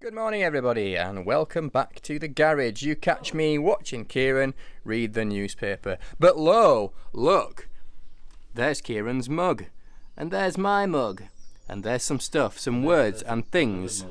Good morning everybody and welcome back to the garage. You catch me watching Kieran read the newspaper. But lo, look, there's Kieran's mug and there's my mug and there's some stuff, some words and things.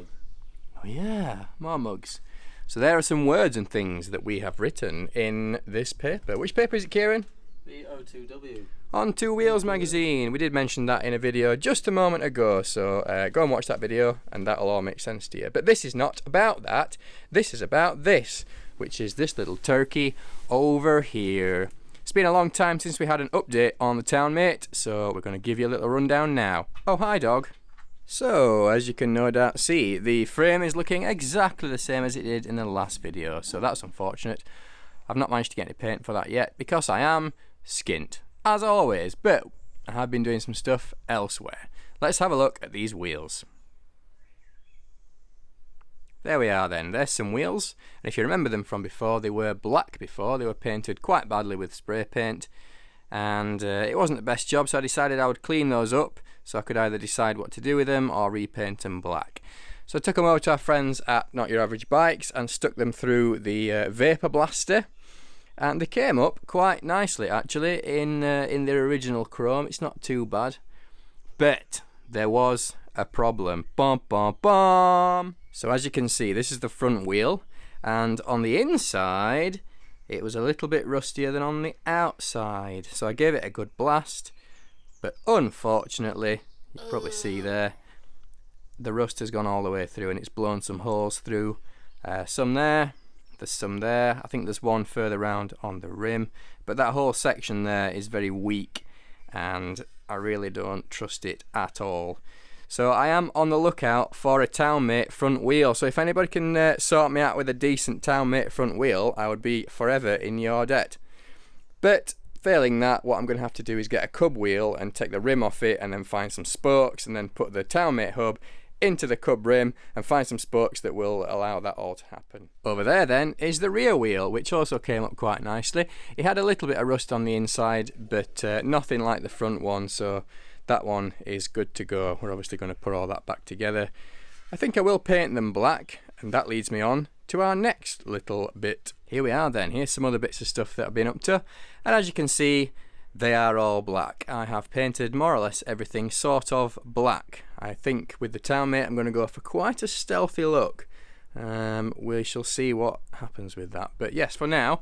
Oh yeah, more mugs. So there are some words and things that we have written in this paper. Which paper is it, Kieran? The O2W. On Two Wheels magazine. We did mention that in a video just a moment ago, so go and watch that video and that'll all make sense to you. But this is not about that. This is about this, which is this little turkey over here. It's been a long time since we had an update on the Townmate, so we're going to give you a little rundown now. Oh, hi dog. So, as you can no doubt see, the frame is looking exactly the same as it did in the last video, so that's unfortunate. I've not managed to get any paint for that yet because I am skint, as always, but I have been doing some stuff elsewhere. Let's have a look at these wheels. There we are then, there's some wheels, and if you remember them from before, they were black before, they were painted quite badly with spray paint, and it wasn't the best job, so I decided I would clean those up, so I could either decide what to do with them or repaint them black. So I took them over to our friends at Not Your Average Bikes and stuck them through the Vapor Blaster. And they came up quite nicely actually in their original chrome. It's not too bad, but there was a problem. Bum, bum, bum. So as you can see, this is the front wheel, and on the inside it was a little bit rustier than on the outside. So I gave it a good blast, but unfortunately, you can probably see there, the rust has gone all the way through and it's blown some holes through. Some there. There's some there. I think there's one further round on the rim, but that whole section there is very weak and I really don't trust it at all. So I am on the lookout for a Townmate front wheel. So if anybody can sort me out with a decent Townmate front wheel, I would be forever in your debt. But failing that, what I'm going to have to do is get a cub wheel and take the rim off it and then find some spokes and then put the Townmate hub into the cub rim and find some spokes that will allow that all to happen. Over there then is the rear wheel, which also came up quite nicely. It had a little bit of rust on the inside, but nothing like the front one, so that one is good to go. We're obviously going to put all that back together. I think I will paint them black, and that leads me on to our next little bit. Here we are then. Here's some other bits of stuff that I've been up to, and as you can see, they are all black. I have painted more or less everything sort of black. I think with the Townmate I'm going to go for quite a stealthy look. We shall see what happens with that. But yes, for now,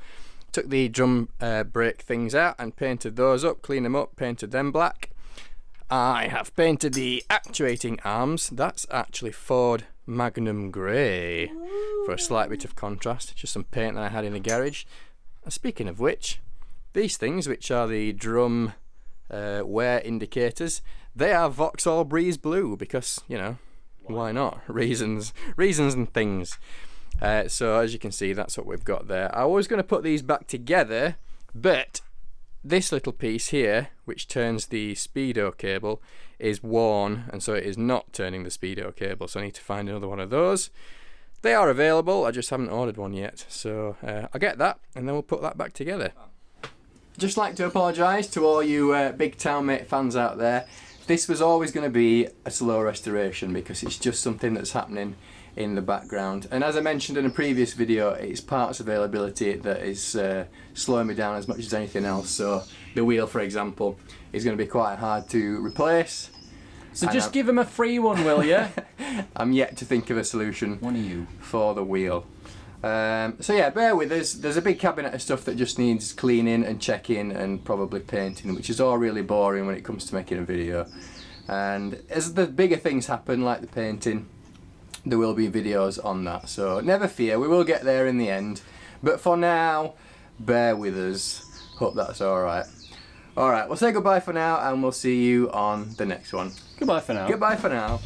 took the drum brake things out and painted those up, cleaned them up, painted them black. I have painted the actuating arms. That's actually Ford Magnum Grey for a slight bit of contrast. Just some paint that I had in the garage. And speaking of which, these things, which are the drum wear indicators, they are Vauxhall Breeze Blue because, you know, why not? Reasons and things. So as you can see, that's what we've got there. I was going to put these back together, but this little piece here, which turns the speedo cable, is worn, and so it is not turning the speedo cable, so I need to find another one of those. They are available, I just haven't ordered one yet, so I'll get that and then we'll put that back together. Just like to apologise to all you big Townmate fans out there. This was always going to be a slow restoration because it's just something that's happening in the background. And as I mentioned in a previous video, it's parts availability that is slowing me down as much as anything else. So the wheel, for example, is going to be quite hard to replace. So just give him a free one, will you? I'm yet to think of a solution for the wheel. So yeah, bear with us. There's a big cabinet of stuff that just needs cleaning and checking and probably painting, which is all really boring when it comes to making a video. And as the bigger things happen, like the painting, there will be videos on that. So never fear, we will get there in the end. But for now, bear with us. Hope that's alright. Alright, we'll say goodbye for now and we'll see you on the next one. Goodbye for now. Goodbye for now.